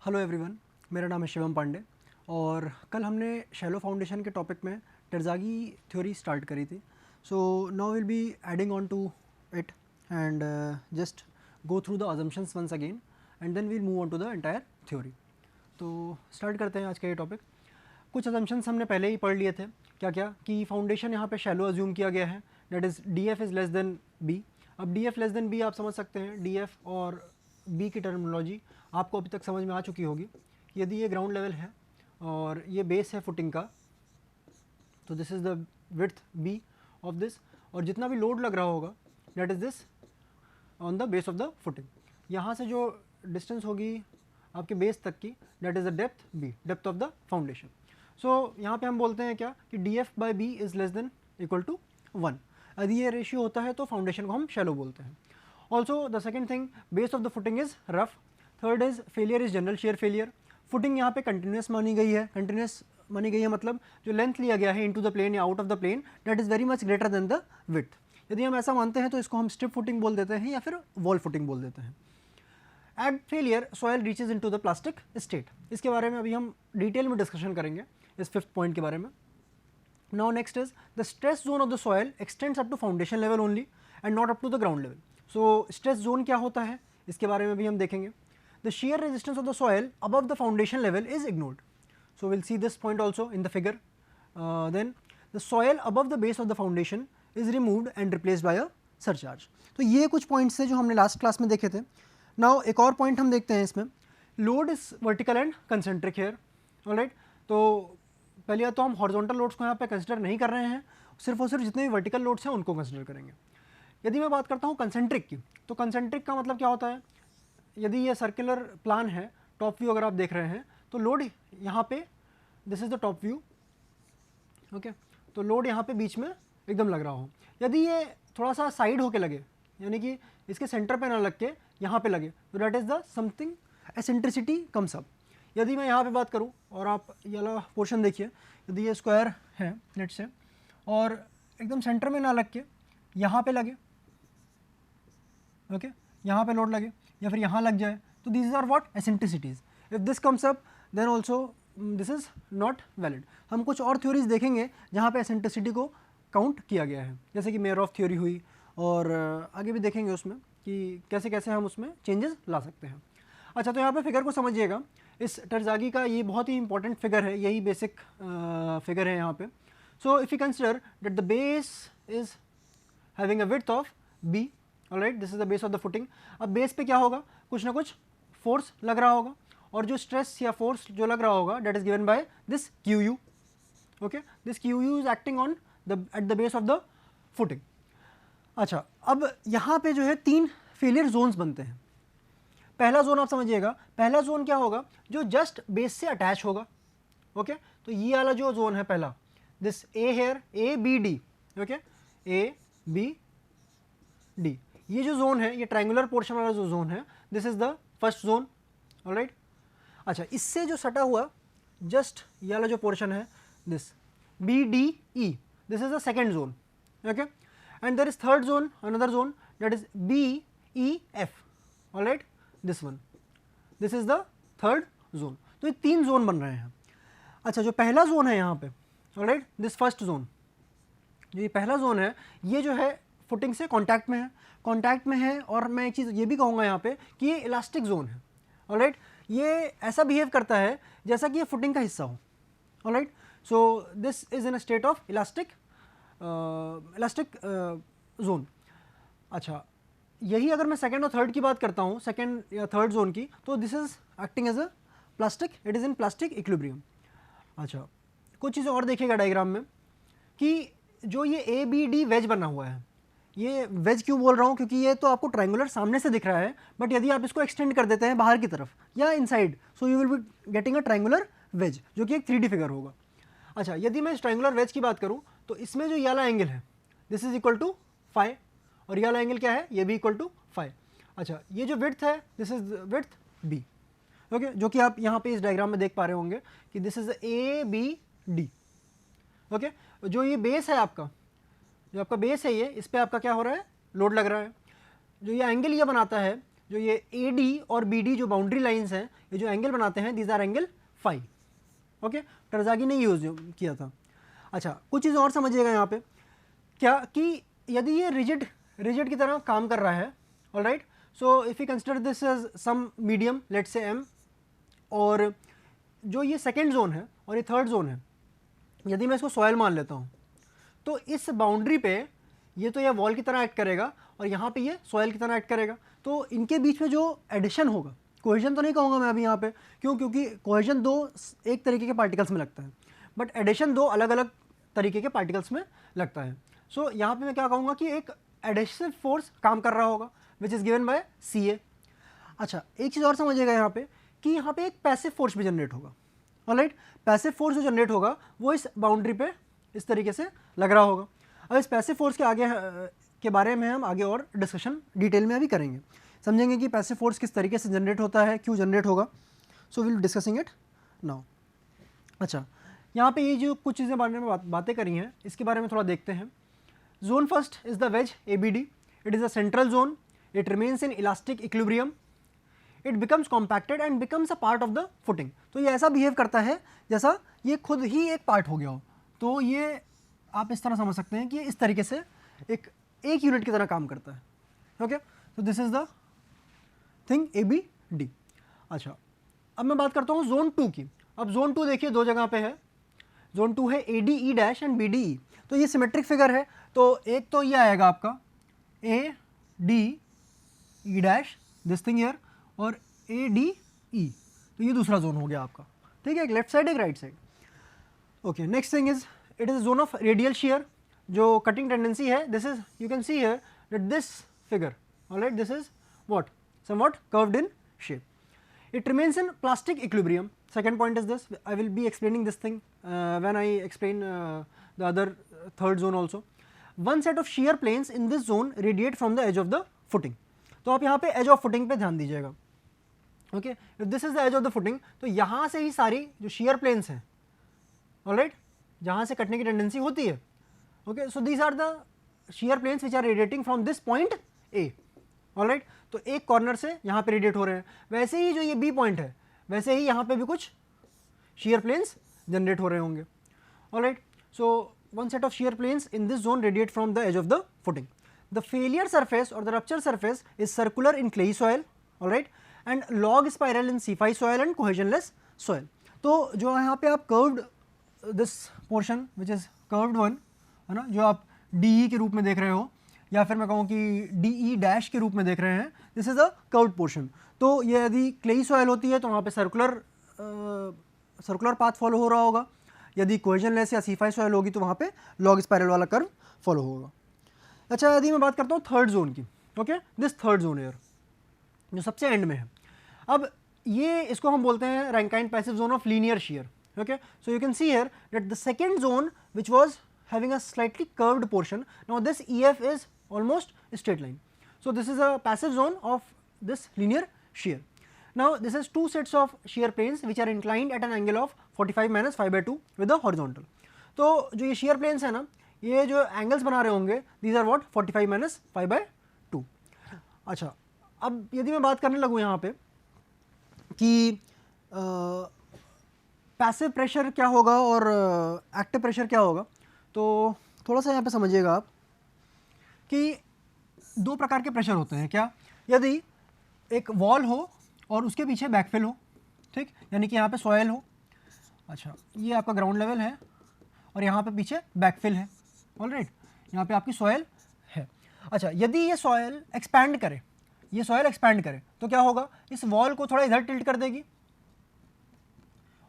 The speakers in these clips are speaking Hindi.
हेलो एवरीवन, मेरा नाम है शिवम पांडे और कल हमने शैलो फाउंडेशन के टॉपिक में टेरज़ागी थ्योरी स्टार्ट करी थी. So now will be adding on to it and just go through the assumptions once again and then we'll move on to the entire theory. तो स्टार्ट करते हैं आज का ये टॉपिक. कुछ अजम्पशंस हमने पहले ही पढ़ लिए थे. क्या क्या कि फाउंडेशन यहाँ पे शैलो अज्यूम किया गया है, that is D F is less than B. अब D F less than B आप समझ सकते हैं, डी एफ और बी की टर्मिनोलॉजी आपको अभी तक समझ में आ चुकी होगी. यदि ये ग्राउंड लेवल है और ये बेस है फुटिंग का, तो this is the width B of this, और जितना भी लोड लग रहा होगा that is this on the base of the footing. यहाँ से जो डिस्टेंस होगी आपके बेस तक की, that is the depth B, depth of the foundation. So यहाँ पे हम बोलते हैं क्या कि D F by B is less than equal to 1. यदि ये रेशियो होता है तो फाउंडेशन को हम शैलो बोलते हैं. Also the second thing, base of the footing is rough. Third is failure is general share failure. Footing यहाँ पे कंटिन्यूस मानी गई है. कंटिन्यूस मानी गई है मतलब जो लेंथ लिया गया है इनटू द प्लेन या out of the plane, that is very much greater than the width. यदि हम ऐसा मानते हैं तो इसको हम स्ट्रिप फुटिंग बोल देते हैं या फिर वॉल फुटिंग बोल देते हैं. At failure soil reaches into the plastic state. इसके बारे में अभी हम डिटेल में डिस्कशन करेंगे इस फिफ्थ पॉइंट के बारे में. Now next is the stress zone of the soil extends up to foundation level only and not up to the ground level. So stress zone क्या होता है इसके बारे में भी हम देखेंगे. The shear resistance of the soil above the foundation level is ignored. So we'll see this point also in the figure. Then the soil above the base of the foundation is removed and replaced by a surcharge. तो ये कुछ पॉइंट्स थे जो हमने लास्ट क्लास में देखे थे. नाउ एक और पॉइंट हम देखते हैं इसमें. Load is vertical and concentric here. Alright, तो पहले तो हम हॉरिजॉन्टल लोड्स को यहाँ पे कंसिडर नहीं कर रहे हैं, सिर्फ और सिर्फ जितने भी वर्टिकल लोड्स हैं उनको कंसिडर करेंगे. यदि मैं बात करता हूँ कंसेंट्रिक की, तो कंसेंट्रिक का मतलब क्या होता है. यदि ये सर्कुलर प्लान है, टॉप व्यू अगर आप देख रहे हैं तो लोड यहाँ पे, this is the top view. Okay, तो लोड यहाँ पे बीच में एकदम लग रहा हो. यदि ये थोड़ा सा साइड होके लगे, यानी कि इसके सेंटर पे ना लग के यहाँ पे लगे, तो that is the something eccentricity comes up. यदि मैं यहाँ पे बात करूँ और आप ये वाला पोर्शन देखिए, यदि ये स्क्वायर है नेट से और एकदम सेंटर में ना लग के यहाँ पे लगे, ओके, यहाँ पे लोड लगे या फिर यहाँ लग जाए, तो this are what eccentricities. If this comes up then also this is not valid. हम कुछ और थ्योरीज देखेंगे जहाँ पे एसेंट्रिसिटी को काउंट किया गया है, जैसे कि मेयरऑफ थ्योरी हुई, और आगे भी देखेंगे उसमें कि कैसे कैसे हम उसमें चेंजेस ला सकते हैं. अच्छा, तो यहाँ पे फिगर को समझिएगा. इस टेरज़ागी का ये बहुत ही इंपॉर्टेंट फिगर है, यही बेसिक फिगर है यहाँ पे. So if you consider that the base is having a width of B, alright, this is the base of the footing. अब बेस पे क्या होगा, कुछ ना कुछ फोर्स लग रहा होगा, और जो स्ट्रेस या फोर्स जो लग रहा होगा that is given by this Q U. Okay, this Q U is acting on the at the base of the footing. अच्छा, अब यहाँ पे जो है 3 फेलियर जोन्स बनते हैं. पहला जोन आप समझिएगा, पहला जोन क्या होगा, जो जस्ट बेस से अटैच होगा. ओके, तो ये वाला जो जोन है पहला, this A here, A B D, okay, A B D, ये जो जोन है, ये ट्रायंगुलर पोर्शन वाला जो जोन है, this is the first zone. Alright. अच्छा, इससे जो सटा हुआ जस्ट ये वाला जो पोर्शन है, this B D E, this is the second zone. Okay, and there is third zone, another zone, that is B E F. Alright, this one, this is the third zone. तो ये 3 जोन बन रहे हैं. अच्छा, जो पहला जोन है यहाँ पे, ऑलराइट, दिस फर्स्ट जोन, जो ये पहला जोन है, ये जो है फुटिंग से कांटेक्ट में है, और मैं एक चीज़ ये भी कहूँगा यहाँ पे कि ये इलास्टिक जोन है. ऑलराइट, ये ऐसा बिहेव करता है जैसा कि ये फुटिंग का हिस्सा हो. Alright, so this is in a state of elastic zone. अच्छा, यही अगर मैं सेकेंड और थर्ड की बात करता हूँ, सेकेंड या थर्ड जोन की, तो this is acting as a plastic, it is in plastic equilibrium. अच्छा, कुछ चीज़ें और देखिएगा डायग्राम में कि जो ये ए बी डी वेज बना हुआ है, ये वेज क्यों बोल रहा हूँ, क्योंकि ये तो आपको ट्रायंगुलर सामने से दिख रहा है, बट यदि आप इसको एक्सटेंड कर देते हैं बाहर की तरफ या inside, so you will be getting a triangular wedge, जो कि एक 3D फिगर होगा. अच्छा, यदि मैं इस ट्रायंगुलर वेज की बात करूँ, तो इसमें जो ये वाला एंगल है, this is equal to phi, और ये वाला एंगल क्या है, ये भी इक्वल टू फाई. अच्छा, ये जो विड्थ है, this is width B. Okay, जो कि आप यहाँ पे इस डायग्राम में देख पा रहे होंगे कि this is A B D. Okay, जो ये बेस है आपका, जो आपका बेस है ये, इस पर आपका क्या हो रहा है, लोड लग रहा है. जो ये एंगल ये बनाता है, जो ये AD और BD जो बाउंड्री लाइंस हैं, ये जो एंगल बनाते हैं, these are angle phi. Okay, Terzaghi ने यूज़ किया था। अच्छा, कुछ चीज़ और समझिएगा यहाँ पे क्या कि यदि ये रिजिड की तरह काम कर रहा है, alright, so if you consider this as some medium, let's say M, और जो ये सेकेंड जोन है और ये थर्ड जोन है, यदि मैं इसको सॉयल मान लेता हूँ, तो इस बाउंड्री पे ये तो यह वॉल की तरह एक्ट करेगा और यहाँ पे ये सॉयल की तरह एक्ट करेगा। तो इनके बीच में जो एडिशन होगा, कोहेजन तो नहीं कहूँगा मैं अभी यहाँ पे, क्योंकि कोहेजन दो एक तरीके के पार्टिकल्स में लगता है, बट एडिशन दो अलग अलग तरीके के पार्टिकल्स में लगता है। सो यहाँ पे मैं क्या कहूँगा कि एक एडिसिव फोर्स काम कर रहा होगा which is given by CA। अच्छा, एक चीज़ और समझिएगा यहाँ पे कि यहाँ पे एक पैसिव फोर्स भी जनरेट होगा, ऑलराइट। पैसिव फोर्स जो जनरेट होगा वो इस बाउंड्री पे इस तरीके से लग रहा होगा। अब इस पैसिव फोर्स के आगे के बारे में हम आगे और डिस्कशन डिटेल में अभी करेंगे, समझेंगे कि पैसिव फोर्स किस तरीके से जनरेट होता है, क्यों जनरेट होगा। So will discussing it now. अच्छा, यहाँ पे ये जो कुछ चीज़ें बारे में बातें करी हैं, इसके बारे में थोड़ा देखते हैं। Zone first is the veg ABD। It is a central zone, it remains in elastic equilibrium, it becomes compacted and becomes a part of the footing. तो ये ऐसा बिहेव करता है जैसा ये खुद ही एक पार्ट हो गया हो। तो ये आप इस तरह समझ सकते हैं कि इस तरीके से एक यूनिट की तरह काम करता है। ओके, तो this is the thing ABD। अच्छा, अब मैं बात करता हूँ जोन 2 की। अब जोन 2 देखिए दो जगह पे है। जोन 2 है ADE' एंड BDE। तो ये सिमेट्रिक फिगर है, तो एक तो ये आएगा आपका ADE' दिस थिंग हियर, और ADE, तो ये दूसरा जोन हो गया आपका, ठीक है, एक लेफ्ट साइड एक right side. Okay, next thing is it is zone of radial share, जो कटिंग टेंडेंसी है। This is, you can see here that this figure, alright, this is what, somewhat curved in shape. It remains in plastic equilibrium. Second point is this, I will be explaining this thing when I explain the other third zone also. One set of shear planes in this zone radiate from the edge of the footing. तो आप यहाँ पे edge of footing पे ध्यान दीजिएगा. Okay, if this is the edge of the footing, तो यहाँ से ही सारी जो shear planes हैं, alright, जहाँ से कटने की टेंडेंसी होती है. Okay, so these are the shear planes which are radiating from this point A. Alright, तो एक कॉर्नर से यहाँ पे रेडिएट हो रहे हैं. वैसे ही जो ये B पॉइंट है, वैसे ही यहाँ पे भी कुछ shear planes जनरेट हो रहे होंगे. Alright, so one set of shear planes in this zone radiate from the edge of the footing. The failure surface or the rupture surface is circular in clayey soil, alright, and log spiral in C5 soil and cohesionless soil. तो जो यहाँ पे आप curved this portion which is curved one है ना, जो आप DE के रूप में देख रहे हो या फिर मैं कहूँ कि DE' के रूप में देख रहे हैं, this is a curved portion. तो ये यदि क्लेई सॉइल होती है तो वहाँ पे सर्कुलर पाथ फॉलो हो रहा होगा. यदि कोहेजनलेस या C5 सॉइल होगी तो वहाँ पे लॉग स्पाइरल वाला कर्व फॉलो होगा. अच्छा, यदि मैं बात करता हूँ थर्ड जोन की, okay, this third zone air जो सबसे एंड में है. अब ये इसको हम बोलते हैं Rankine passive zone of linear share. Okay, so you can see here that the second zone which was having a slightly curved portion, now this EF is almost straight line. So this is a passive zone of this linear shear. Now this is two sets of shear planes which are inclined at an angle of 45 minus 5/2 with the horizontal. तो जो ये shear planes है ना, ये जो angles बना रहे होंगे, these are what 45 minus 5/2. अच्छा, अब यदि मैं बात करने लगूँ यहाँ पे कि पैसिव प्रेशर क्या होगा और एक्टिव प्रेशर क्या होगा, तो थोड़ा सा यहाँ पे समझिएगा आप कि दो प्रकार के प्रेशर होते हैं. क्या, यदि एक वॉल हो और उसके पीछे बैकफिल हो, ठीक, यानी कि यहाँ पे सॉयल हो. अच्छा, ये आपका ग्राउंड लेवल है और यहाँ पे पीछे बैकफिल है. ऑलराइट, यहाँ पे आपकी सॉयल है. अच्छा, यदि ये सॉयल एक्सपैंड करे, ये सॉयल एक्सपैंड करे तो क्या होगा, इस वॉल को थोड़ा इधर टिल्ट कर देगी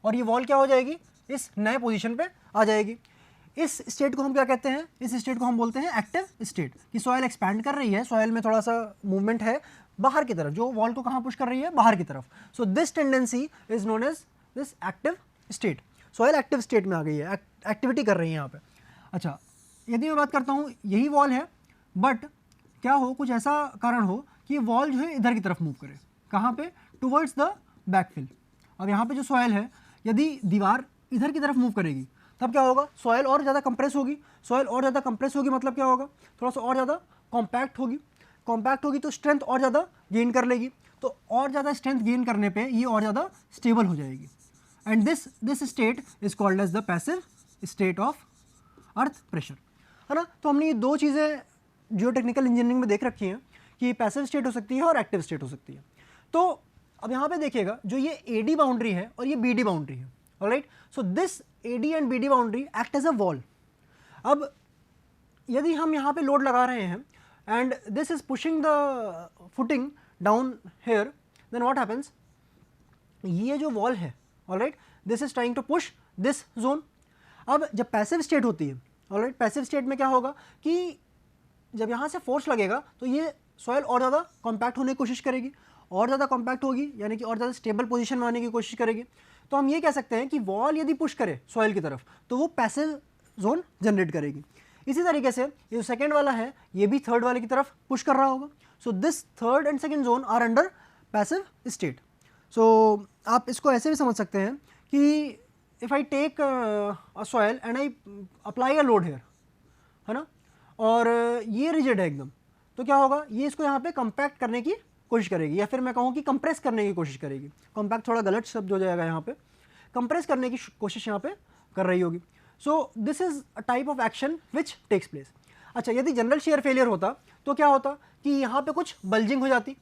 और ये वॉल क्या हो जाएगी, इस नए पोजीशन पे आ जाएगी. इस स्टेट को हम क्या कहते हैं, इस स्टेट को हम बोलते हैं एक्टिव स्टेट. कि सॉयल एक्सपैंड कर रही है, सॉयल में थोड़ा सा मूवमेंट है बाहर की तरफ, जो वॉल को कहाँ पुश कर रही है, बाहर की तरफ. So this tendency is known as this active state. Soil active state में आ गई है, एक्टिविटी कर रही है यहाँ पे. अच्छा, यदि मैं बात करता हूँ यही वॉल है, बट क्या हो, कुछ ऐसा कारण हो कि वॉल जो है इधर की तरफ मूव करे. कहाँ पे, टूवर्ड्स द बैकफिल. अब यहाँ पे जो सॉयल है, यदि दीवार इधर की तरफ मूव करेगी तब क्या होगा, सॉयल और ज़्यादा कंप्रेस होगी. सॉयल और ज़्यादा कंप्रेस होगी मतलब क्या होगा, थोड़ा सा और ज़्यादा कॉम्पैक्ट होगी. कॉम्पैक्ट होगी तो स्ट्रेंथ और ज़्यादा गेन कर लेगी, तो और ज़्यादा स्ट्रेंथ गेन करने पे ये और ज़्यादा स्टेबल हो जाएगी, and this state is called as the passive state of earth pressure, है ना। तो हमने ये दो चीज़ें जियोटेक्निकल इंजीनियरिंग में देख रखी हैं कि पैसिव स्टेट हो सकती है और एक्टिव स्टेट हो सकती है। तो अब यहाँ पे देखिएगा, जो ये AD बाउंड्री है और ये BD बाउंड्री है, alright. So this AD and BD boundary act as a wall. अब यदि हम यहाँ पे लोड लगा रहे हैं and this is pushing the footing down here, then what happens, ये जो वॉल है, alright, this is trying to push this zone. अब जब पैसिव स्टेट होती है, ऑलराइट, पैसिव स्टेट में क्या होगा कि जब यहाँ से फोर्स लगेगा तो ये सॉइल और ज़्यादा कॉम्पैक्ट होने की कोशिश करेगी, और ज़्यादा कॉम्पैक्ट होगी, यानी कि और ज़्यादा स्टेबल पोजीशन में आने की कोशिश करेगी। तो हम ये कह सकते हैं कि वॉल यदि पुश करे सॉइल की तरफ तो वो पैसिव जोन जनरेट करेगी। इसी तरीके से ये जो सेकेंड वाला है ये भी थर्ड वाले की तरफ पुश कर रहा होगा। So this third and second zone are under passive state. सो आप इसको ऐसे भी समझ सकते हैं कि if I take a soil and I apply a load here, है ना, और ये रिजिड है एकदम, तो क्या होगा, ये इसको यहाँ पे कंपैक्ट करने की कोशिश करेगी, या फिर मैं कहूँ कि कंप्रेस करने की कोशिश करेगी। कंपैक्ट थोड़ा गलत शब्द हो जाएगा, यहाँ पे कंप्रेस करने की कोशिश यहाँ पे कर रही होगी। So this is a type of action which takes place. अच्छा, यदि जनरल शेयर फेलियर होता तो क्या होता कि यहाँ पे कुछ बल्जिंग हो जाती,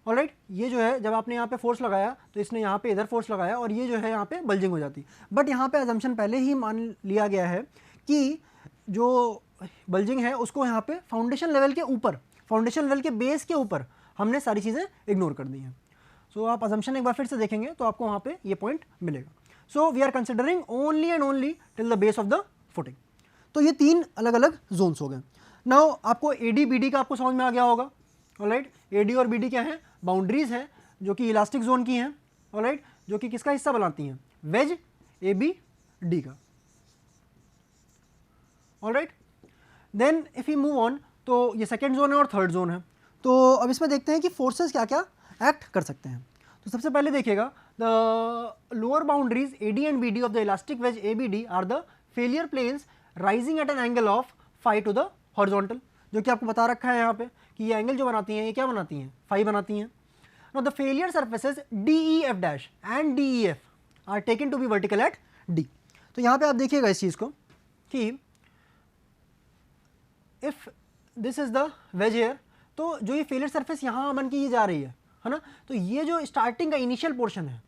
ऑलराइट। ये जो है, जब आपने यहाँ पे फोर्स लगाया तो इसने यहाँ पे इधर फोर्स लगाया और ये जो है यहाँ पे बल्जिंग हो जाती। बट यहाँ पे अजम्पशन पहले ही मान लिया गया है कि जो बल्जिंग है उसको यहाँ पे फाउंडेशन लेवल के ऊपर, फाउंडेशन लेवल के बेस के ऊपर हमने सारी चीज़ें इग्नोर कर दी हैं। सो आप अजम्पशन एक बार फिर से देखेंगे तो आपको वहाँ पे ये पॉइंट मिलेगा। So we are considering only and only till the base of the footing. तो ये तीन अलग अलग जोन्स हो गए। नाउ आपको AD BD का आपको समझ में आ गया होगा, ऑलराइट। AD और BD क्या है, बाउंड्रीज हैं जो कि इलास्टिक जोन की हैं, ऑलराइट, जो कि किसका हिस्सा बनाती हैं, वेज ABD का, alright. Then if you move on, तो ये सेकेंड जोन है और थर्ड जोन है। तो अब इसमें देखते हैं कि फोर्सेस क्या क्या एक्ट कर सकते हैं। तो सबसे पहले देखिएगा, the lower boundaries AD and BD of the elastic wedge ABD are the failure planes rising at an angle of phi to the horizontal, जो कि आपको बता रखा है यहाँ पे कि ये एंगल जो बनाती हैं ये क्या बनाती हैं, फाई बनाती हैं। Now the failure surfaces DEF dash and DEF are taken to be vertical at D। तो यहाँ पे आप देखिएगा इस चीज़ को कि if this is the wedge here, तो जो ये फेलियर सरफेस यहाँ बन के ये जा रही है ना, तो ये जो स्टार्टिंग का इनिशियल पोर्शन है,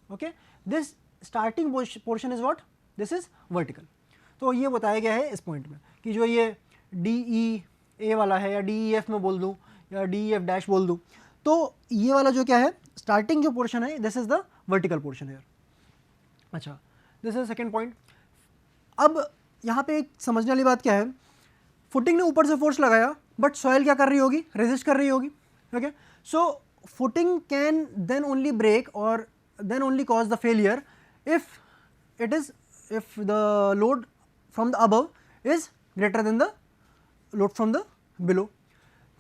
okay, this starting portion is what, this is vertical. तो ये बताया गया है इस पॉइंट में कि जो ये DEA वाला है, या DEF में बोल दूँ या DEF डैश बोल दूँ, तो ये वाला जो क्या है, स्टार्टिंग जो पोर्शन है, this is the vertical portion here. अच्छा, दिस इज सेकेंड पॉइंट। अब यहाँ पे एक समझने वाली बात क्या है, फुटिंग ने ऊपर से फोर्स लगाया बट सॉइल क्या कर रही होगी, रेजिस्ट कर रही होगी, okay. So footing can then only break और then only cause the failure if the load from the above is greater than the load from the below।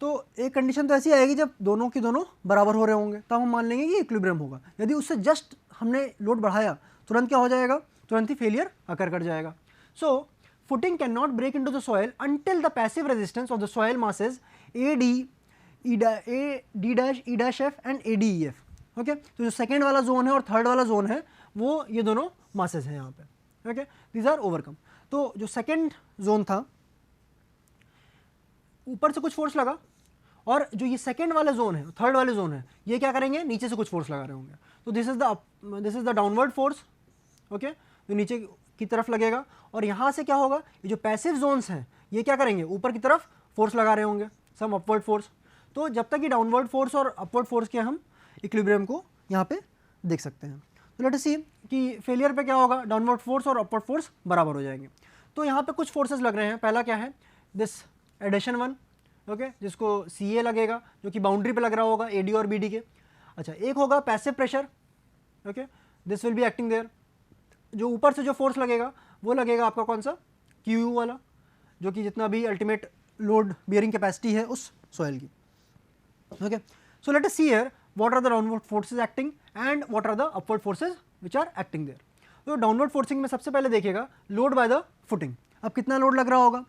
तो एक कंडीशन तो ऐसी आएगी जब दोनों की दोनों बराबर हो रहे होंगे, तब हम मान लेंगे कि इक्विलिब्रियम होगा। यदि उससे जस्ट हमने लोड बढ़ाया, तुरंत क्या हो जाएगा, तुरंत ही फेलियर अकर कर जाएगा। सो footing cannot break into the soil until the passive resistance of the soil masses AD, D dash, E dash F and ADEF, okay. तो जो सेकेंड वाला जोन है और थर्ड वाला जोन है वो ये दोनों मासेस हैं यहाँ पे, ओके, दीज आर ओवरकम। तो जो सेकेंड जोन था, ऊपर से कुछ फोर्स लगा, और जो ये सेकेंड वाला जोन है, थर्ड वाले जोन है, ये क्या करेंगे, नीचे से कुछ फोर्स लगा रहे होंगे। तो this is the downward force, okay, जो नीचे की तरफ लगेगा, और यहाँ से क्या होगा, ये जो पैसिव जोन्स हैं ये क्या करेंगे, ऊपर की तरफ फोर्स लगा रहे होंगे, सम अपवर्ड फोर्स। तो जब तक ये डाउनवर्ड फोर्स और अपवर्ड फोर्स के हम इक्विलिब्रियम को यहाँ पे देख सकते हैं। तो लेट अस सी कि फेलियर पे क्या होगा, डाउनवर्ड फोर्स और अपवर्ड फोर्स बराबर हो जाएंगे। तो यहाँ पे कुछ फोर्सेस लग रहे हैं। पहला क्या है, दिस एडिशन वन, ओके, जिसको CA लगेगा, जो कि बाउंड्री पे लग रहा होगा AD और BD के। अच्छा, एक होगा passive pressure, okay, this will be acting there. जो ऊपर से जो फोर्स लगेगा वो लगेगा आपका कौन सा, QU वाला, जो कि जितना भी अल्टीमेट लोड बियरिंग कैपेसिटी है उस सॉइल की, okay. So let us see here what are the downward forces acting and what are the upward forces which are acting there. तो डाउनवर्ड फोर्सिंग में सबसे पहले देखिएगा लोड बाय द फुटिंग। अब कितना लोड लग रहा होगा,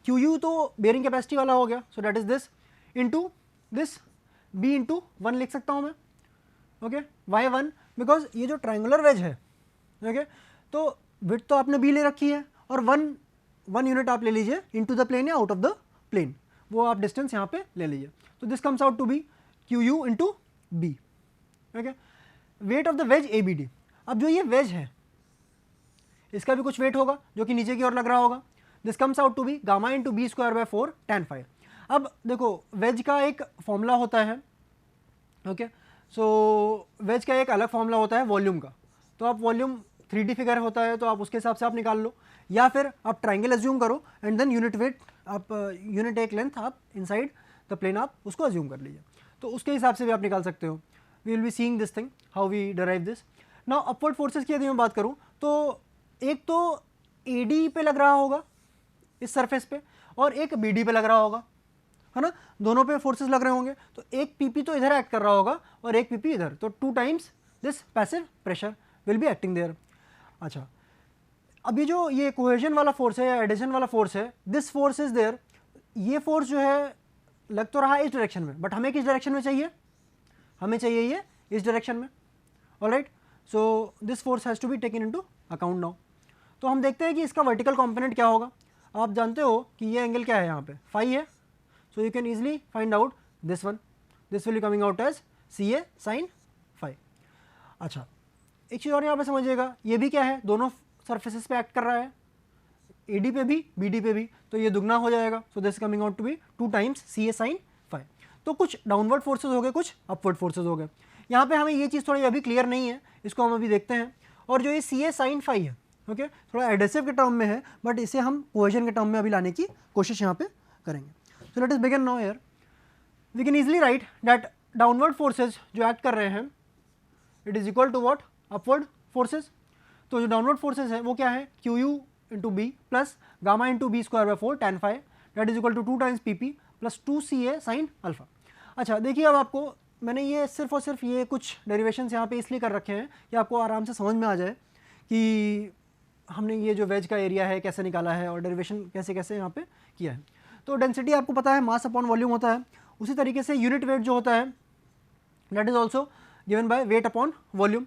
QU तो बियरिंग कैपेसिटी वाला हो गया, so that is this into this B into one लिख सकता हूँ मैं, ओके। वाई वन बिकॉज ये जो ट्राइंगुलर वेज है, ओके, तो विड्थ तो आपने बी ले रखी है और वन यूनिट आप ले लीजिए इनटू द प्लेन या आउट ऑफ द प्लेन, वो आप डिस्टेंस यहाँ पे ले लीजिए। तो this comes out to be Q U into B, okay. Weight of the wedge A B D, अब जो ये वेज है इसका भी कुछ वेट होगा जो कि नीचे की ओर लग रहा होगा। This comes out to be gamma into B square by 4 tan five. अब देखो वेज का एक फॉर्मूला होता है, ओके, सो वेज का एक अलग फॉर्मूला होता है वॉल्यूम का, तो आप वॉल्यूम 3D फिगर होता है तो आप उसके हिसाब से आप निकाल लो, या फिर आप ट्राइंगल एज्यूम करो एंड देन यूनिट वेट आप यूनिट एक लेंथ आप इनसाइड द प्लेन आप उसको एज्यूम कर लीजिए, तो उसके हिसाब से भी आप निकाल सकते हो। We will be seeing this thing how we derive this. Now upward forces की यदि मैं बात करूँ तो एक तो AD पे लग रहा होगा इस सरफेस पे और एक BD पे लग रहा होगा, है ना, दोनों पे फोर्सेस लग रहे होंगे, तो एक PP तो इधर एक्ट कर रहा होगा और एक PP इधर, तो 2 times this passive pressure will be acting there. अच्छा, अभी जो ये कोहेजन वाला फोर्स है या एडिशन वाला फोर्स है, दिस फोर्स इज देयर, ये फोर्स जो है लग तो रहा है इस डायरेक्शन में, बट हमें किस डायरेक्शन में चाहिए, हमें चाहिए ये इस डायरेक्शन में, alright. So this force has to be taken into account now. तो हम देखते हैं कि इसका वर्टिकल कंपोनेंट क्या होगा। आप जानते हो कि ये एंगल क्या है यहाँ पे, फाई है, so you can easily find out this one, this will be coming out as CA sin phi. अच्छा, एक चीज़ और यहाँ पे समझिएगा, ये भी क्या है, दोनों सरफेसेस पे एक्ट कर रहा है, AD पे भी BD पे भी, तो ये दुगना हो जाएगा। So this coming out to be 2 times CA sin phi. तो कुछ डाउनवर्ड फोर्सेज हो गए, कुछ अपवर्ड फोर्सेज हो गए। यहाँ पे हमें ये चीज़ थोड़ी अभी क्लियर नहीं है, इसको हम अभी देखते हैं। और जो ये CA sin फाई है, ओके, थोड़ा एडेसिव के टर्म में है, बट इसे हम कोहेजन के टर्म में अभी लाने की कोशिश यहाँ पे करेंगे। So let us begin now here. We can easily write that downward forces जो एक्ट कर रहे हैं it is equal to what, upward forces. तो जो डाउनवर्ड फोर्सेज है वो क्या है, Q U into B plus gamma into B square by 4 tan five that is equal to 2 times PP plus 2 CA sin alpha. अच्छा, देखिए अब आपको मैंने ये सिर्फ और सिर्फ ये कुछ डेरिवेशंस यहाँ पे इसलिए कर रखे हैं कि आपको आराम से समझ में आ जाए कि हमने ये जो वेज का एरिया है कैसे निकाला है और डेरिवेशन कैसे कैसे यहाँ पे किया है। तो डेंसिटी आपको पता है मास अपॉन वॉल्यूम होता है, उसी तरीके से यूनिट वेट जो होता है that is also given by weight upon volume.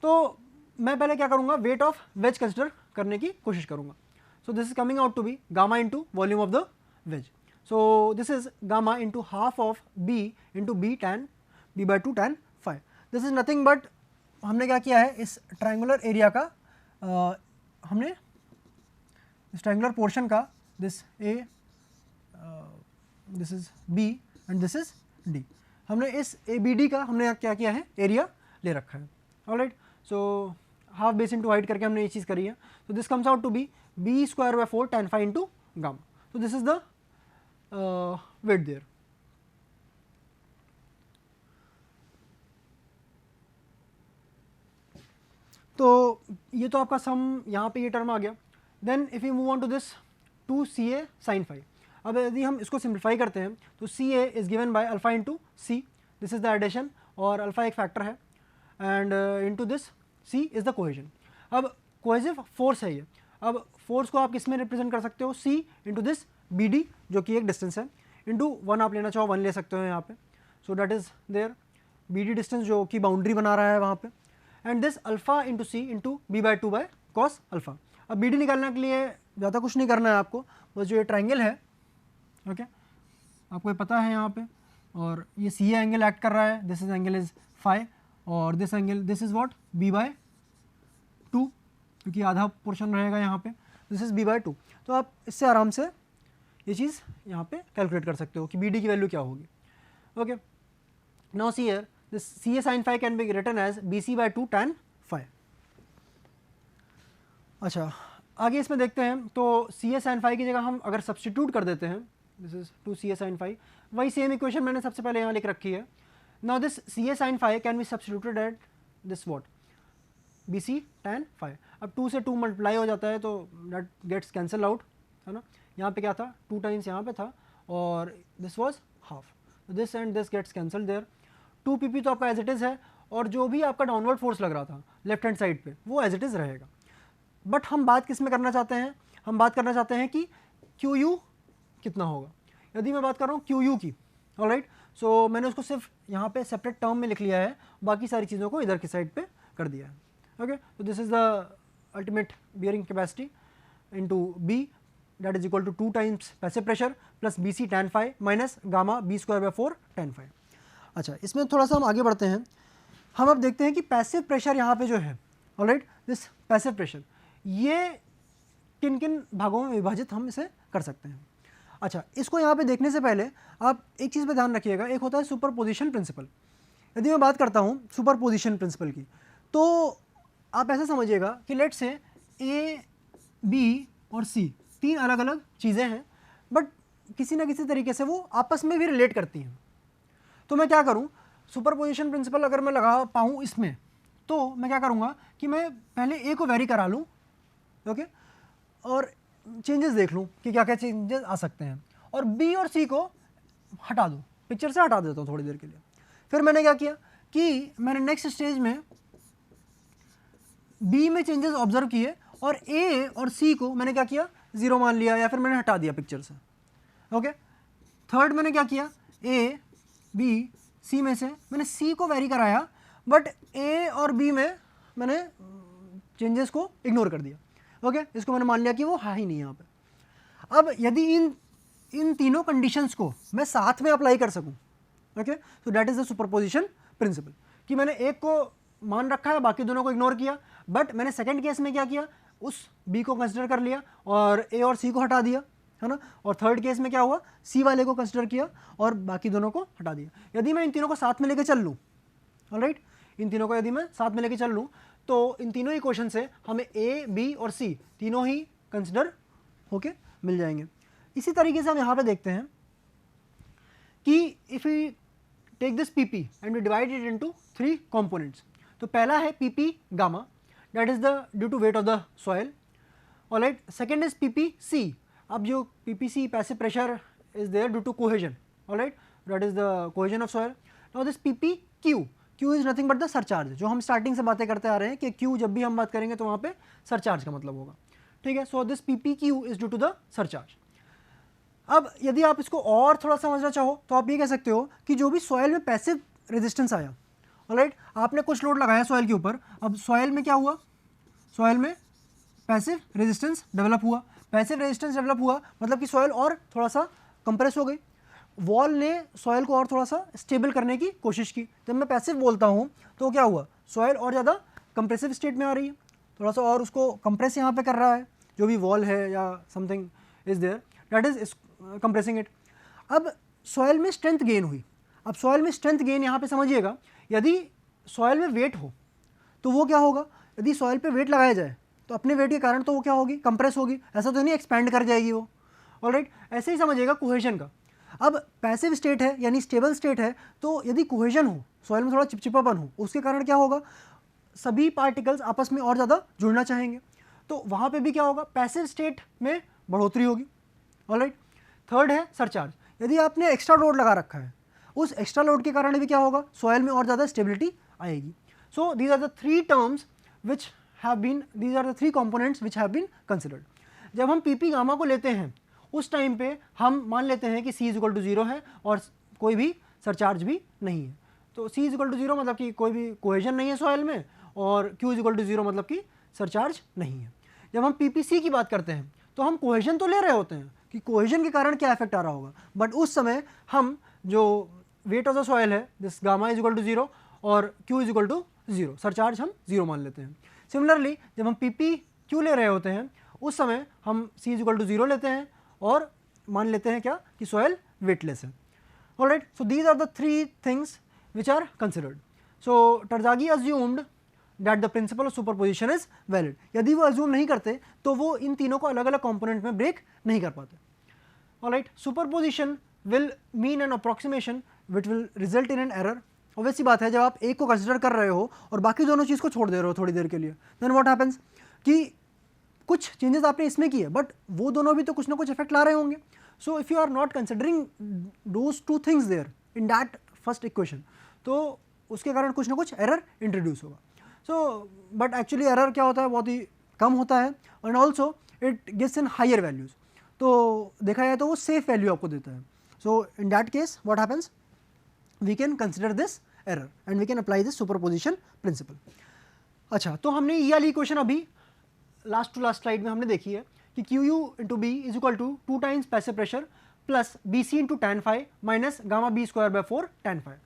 तो मैं पहले क्या करूँगा, वेट ऑफ वेज कंसिडर करने की कोशिश करूँगा। So this is coming out to be gamma into volume of the wedge. So this is gamma into half of B into B tan B by 2 tan five. This is nothing but हमने क्या किया है, इस ट्राइंगुलर एरिया का हमने इस ट्राइंगुलर पोर्शन का this A, this is B and this is D, हमने इस ABD का हमने क्या किया है, एरिया ले रखा है, alright. So half base into height करके हमने ये चीज़ करी है। तो this comes out to be B square by 4 tan five into gamma. तो this is the weight there. तो ये तो आपका सम यहाँ पे ये टर्म आ गया। Then if you move on to this 2 CA sin five. अब यदि हम इसको सिंप्लीफाई करते हैं तो CA is given by alpha into C, this is the addition और अल्फा एक फैक्टर है, and into this C is the cohesion. अब कोहेसिव फोर्स है ये, अब फोर्स को आप किस में रिप्रेजेंट कर सकते हो, C इंटू दिस BD जो कि एक डिस्टेंस है, इंटू 1 आप लेना चाहो 1 ले सकते हो यहाँ पे। So that is there BD distance जो कि बाउंड्री बना रहा है वहाँ पे, and this alpha into C into B by 2 by cos alpha. अब BD निकालने के लिए ज़्यादा कुछ नहीं करना है आपको, बस जो ये ट्राइंगल है, ओके, आपको ये पता है यहाँ पे, और ये CA एंगल एक्ट कर रहा है, this is angle is phi, और this angle this is what B by 2, क्योंकि आधा पोर्शन रहेगा यहाँ पे, दिस इज B बाय 2। तो आप इससे आराम से ये चीज़ यहाँ पे कैलकुलेट कर सकते हो कि BD की वैल्यू क्या होगी, okay. Now see here this CA sin phi can be written as BC by 2 tan phi। अच्छा, आगे इसमें देखते हैं, तो CA sin phi की जगह हम अगर सब्सटीट्यूट कर देते हैं, this is 2 CA sin phi, वही सेम इक्वेशन मैंने सबसे पहले यहाँ लिख रखी है। Now this CA sin phi can be substituted at this what BC tan phi। अब 2 से 2 मल्टीप्लाई हो जाता है तो दैट गेट्स कैंसल आउट, है ना। यहाँ पे क्या था, 2 टाइम्स यहाँ पे था और this was half, this and this gets cancel there. 2 PP तो आपका एज इट इज़ है, और जो भी आपका डाउनवर्ड फोर्स लग रहा था लेफ्ट हैंड साइड पे वो एज इट इज़ रहेगा। बट हम बात किस में करना चाहते हैं, हम बात करना चाहते हैं कि QU कितना होगा। यदि मैं बात कर रहा हूँ QU की, ऑलराइट, सो मैंने उसको सिर्फ यहाँ पे सेपरेट टर्म में लिख लिया है, बाकी सारी चीज़ों को इधर की साइड पे कर दिया है. Okay, so this is the ultimate bearing capacity into B, that is equal to 2 times passive pressure plus BC tan phi minus gamma B square by 4 tan phi. अच्छा, इसमें थोड़ा सा हम आगे बढ़ते हैं. हम अब देखते हैं कि पैसिव प्रेशर यहाँ पे जो है, ऑलराइट, दिस पैसिव प्रेशर, ये किन किन भागों में विभाजित हम इसे कर सकते हैं. अच्छा, इसको यहाँ पे देखने से पहले आप एक चीज़ पे ध्यान रखिएगा, एक होता है सुपरपोजिशन प्रिंसिपल. यदि मैं बात करता हूँ सुपरपोजिशन प्रिंसिपल की, तो आप ऐसा समझिएगा कि लेट से ए, बी और सी तीन अलग अलग चीज़ें हैं, बट किसी ना किसी तरीके से वो आपस में भी रिलेट करती हैं. तो मैं क्या करूं, सुपरपोजिशन प्रिंसिपल अगर मैं लगा पाऊं इसमें, तो मैं क्या करूंगा कि मैं पहले ए को वेरी करा लूं, ओके, और चेंजेस देख लूं कि क्या क्या चेंजेस आ सकते हैं, और बी और सी को हटा दूं, पिक्चर से हटा देता हूं थोड़ी देर के लिए. फिर मैंने क्या किया कि मैंने नेक्स्ट स्टेज में बी में चेंजेस ऑब्जर्व किए और ए और सी को मैंने क्या किया, जीरो मान लिया या फिर मैंने हटा दिया पिक्चर से. ओके, थर्ड मैंने क्या किया, ए, बी, सी में से मैंने सी को वेरी कराया, बट ए और बी में मैंने चेंजेस को इग्नोर कर दिया. ओके, इसको मैंने मान लिया कि वो है ही नहीं यहाँ पे. अब यदि इन तीनों कंडीशंस को मैं साथ में अप्लाई कर सकूँ, okay, so that is the superposition principle, कि मैंने एक को मान रखा है, बाकी दोनों को इग्नोर किया, बट मैंने सेकंड केस में क्या किया, उस बी को कंसिडर कर लिया और ए और सी को हटा दिया, है ना. और थर्ड केस में क्या हुआ, सी वाले को कंसिडर किया और बाकी दोनों को हटा दिया. यदि मैं इन तीनों को साथ में लेके चल लूँ, ऑलराइट, इन तीनों को यदि मैं साथ में लेके चल लूँ, तो इन तीनों इक्वेशन से हमें ए, बी और सी तीनों ही कंसिडर होके मिल जाएंगे. इसी तरीके से हम यहाँ पे देखते हैं कि if we take this P P and we divide it into 3 components. तो पहला है P P gamma, that is the due to weight of the soil, alright. Second is P P C. अब जो P P C passive pressure is there due to cohesion, alright, that is the cohesion of soil. Now this P P Q, Q is nothing but the surcharge, जो हम स्टार्टिंग से बातें करते आ रहे हैं कि क्यू जब भी हम बात करेंगे तो वहाँ पे सरचार्ज का मतलब होगा. ठीक है, so this P P Q is due to the surcharge. अब यदि आप इसको और थोड़ा समझना चाहो तो आप ये कह सकते हो कि जो भी सॉइल में पैसिव रेजिस्टेंस आया, ऑलराइट, आपने कुछ लोड लगाया सॉइल के ऊपर, अब सॉइल में क्या हुआ, सॉइल में पैसिव रेजिस्टेंस डेवलप हुआ. पैसिव रेजिस्टेंस डेवलप हुआ मतलब कि सॉइल और थोड़ा सा कंप्रेस हो गई, वॉल ने सॉइल को और थोड़ा सा स्टेबल करने की कोशिश की. जब मैं पैसिव बोलता हूँ तो क्या हुआ, सॉइल और ज़्यादा कंप्रेसिव स्टेट में आ रही है, थोड़ा सा और उसको कंप्रेस यहाँ पे कर रहा है, जो भी वॉल है या something is there that is compressing it. अब सॉइल में स्ट्रेंथ गेन हुई. अब सॉइल में स्ट्रेंथ गेन यहाँ पे समझिएगा, यदि सॉइल में वेट हो तो वो क्या होगा, यदि सॉइल पे वेट लगाया जाए तो अपने वेट के कारण तो वो क्या होगी, कंप्रेस होगी, ऐसा तो नहीं एक्सपैंड कर जाएगी वो, ऑलराइट. ऐसे ही समझिएगा कोहेजन का. अब पैसिव स्टेट है यानी स्टेबल स्टेट है, तो यदि कोहेजन हो, सॉइल में थोड़ा चिपचिपापन हो, उसके कारण क्या होगा, सभी पार्टिकल्स आपस में और ज़्यादा जुड़ना चाहेंगे, तो वहाँ पे भी क्या होगा, पैसिव स्टेट में बढ़ोतरी होगी, ऑलराइट. थर्ड है सरचार्ज. यदि आपने एक्स्ट्रा लोड लगा रखा है, उस एक्स्ट्रा लोड के कारण भी क्या होगा, सॉइल में और ज़्यादा स्टेबिलिटी आएगी. So these are the 3 terms which have been, these are the 3 components which have been considered. जब हम पी पी गामा को लेते हैं उस टाइम पे हम मान लेते हैं कि C इज इक्वल टू 0 है और कोई भी सरचार्ज भी नहीं है. तो C इज इक्वल टू 0 मतलब कि कोई भी कोहेजन नहीं है सॉइल में, और Q इज इक्वल टू 0 मतलब कि सरचार्ज नहीं है. जब हम PPC की बात करते हैं तो हम कोहेजन तो ले रहे होते हैं कि कोहेजन के कारण क्या इफेक्ट आ रहा होगा, बट उस समय हम जो वेट ऑफ द सॉइल है, this gamma is equal to 0 और Q is equal to 0, surcharge हम 0 मान लेते हैं. सिमिलरली जब हम PPQ ले रहे होते हैं उस समय हम C इज इक्वल टू 0 लेते हैं और मान लेते हैं क्या कि सॉइल वेटलेस है, alright. So these are the 3 things which are considered. So Terzaghi assumed that the principle of superposition is valid. यदि वो अज्यूम नहीं करते तो वो इन तीनों को अलग अलग कंपोनेंट में ब्रेक नहीं कर पाते, alright. Superposition will mean an approximation which will result in an error. Obvious सी बात है, जब आप एक को कंसिडर कर रहे हो और बाकी दोनों चीज़ को छोड़ दे रहे हो थोड़ी देर के लिए, देन व्हाट हैपेंस कि कुछ चेंजेस आपने इसमें किए बट वो दोनों भी तो कुछ ना कुछ इफेक्ट ला रहे होंगे. So if you are not considering those 2 things there in that first equation, तो उसके कारण कुछ ना कुछ एरर इंट्रोड्यूस होगा. सो बट एक्चुअली एरर क्या होता है, बहुत ही कम होता है, and also it gives in higher values. तो देखा जाए तो वो सेफ वैल्यू आपको देता है. So in that case what happens, we can consider this error and we can apply this superposition principle. अच्छा, तो हमने ये वाली इक्वेशन अभी लास्ट टू लास्ट स्लाइड में हमने देखी है कि Q U into B is equal to 2 times passive pressure plus B C into tan five minus gamma B square by 4 tan five.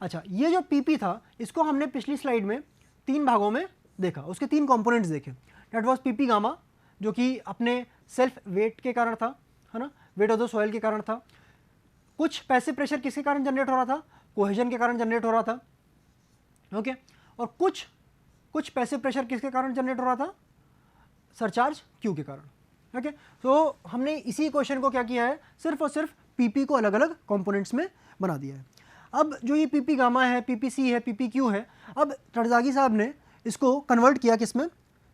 अच्छा, ये जो पी पी था इसको हमने पिछली स्लाइड में 3 भागों में देखा, उसके 3 कंपोनेंट्स देखे। That was P P gamma जो कि अपने सेल्फ वेट के कारण था, है ना, वेट ऑफ द सॉइल के कारण था। कुछ पैसिव प्रेशर किसके कारण जनरेट हो रहा था, कोहेजन के कारण जनरेट हो रहा था, ओके। और कुछ पैसिव प्रेशर किसके कारण जनरेट हो रहा था, सरचार्ज क्यू के कारण, ओके। तो हमने इसी क्वेश्चन को क्या किया है, सिर्फ और सिर्फ पीपी को अलग अलग कंपोनेंट्स में बना दिया है। अब जो ये पीपी गामा है, पीपीसी है, पीपी क्यू है, अब टरज़ागी साहब ने इसको कन्वर्ट किया किसमें,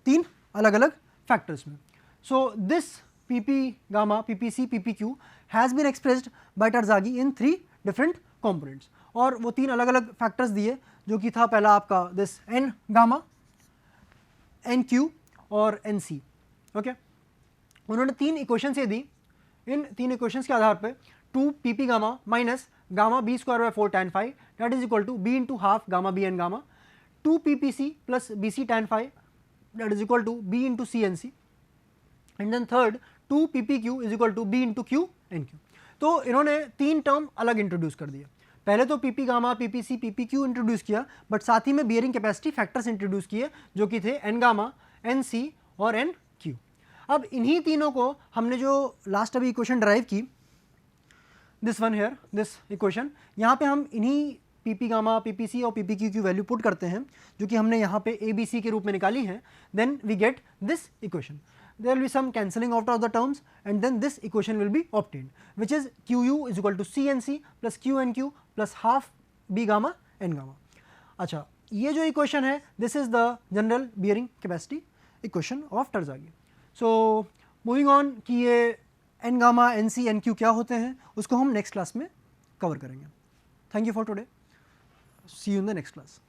3 अलग अलग फैक्टर्स में। So this PP gamma, PPC, PP q has been expressed by Terzaghi in 3 different components, और वो 3 अलग अलग फैक्टर्स दिए जो कि था पहला आपका this N gamma, N Q और एन सी, ओके। उन्होंने 3 इक्वेशन से दी, इन 3 इक्वेशंस के आधार पे 2 P P gamma minus gamma B square by 4 tan five that is equal to B into half gamma B N gamma, 2 P P C plus B C tan five that is equal to B into C N C, and then third 2 P P Q is equal to B into Q N Q. तो इन्होंने 3 टर्म अलग इंट्रोड्यूस कर दिया। पहले तो P P gamma, P P C, P P Q introduce किया, बट साथ ही में बियरिंग कैपेसिटी फैक्टर्स इंट्रोड्यूस किए जो कि थे एन गामा, एन सी और एन क्यू। अब इन्हीं तीनों को हमने जो लास्ट अभी इक्वेशन ड्राइव की, this one here, this equation, यहाँ पे हम इन्हीं P P gamma, P P C और पी पी क्यू की वैल्यू पुट करते हैं जो कि हमने यहाँ पे ए बी सी के रूप में निकाली हैं, then we get this equation. There will be some cancelling out of the terms and then this equation will be obtained, which is QU is equal to CNC plus QNQ plus half B gamma N gamma। अच्छा, ये जो इक्वेशन है this is the general bearing capacity equation of टरज़ागी। So moving on कि ये N gamma, NC, NQ क्या होते हैं उसको हम नेक्स्ट क्लास में कवर करेंगे। Thank you for today, see you in the next class।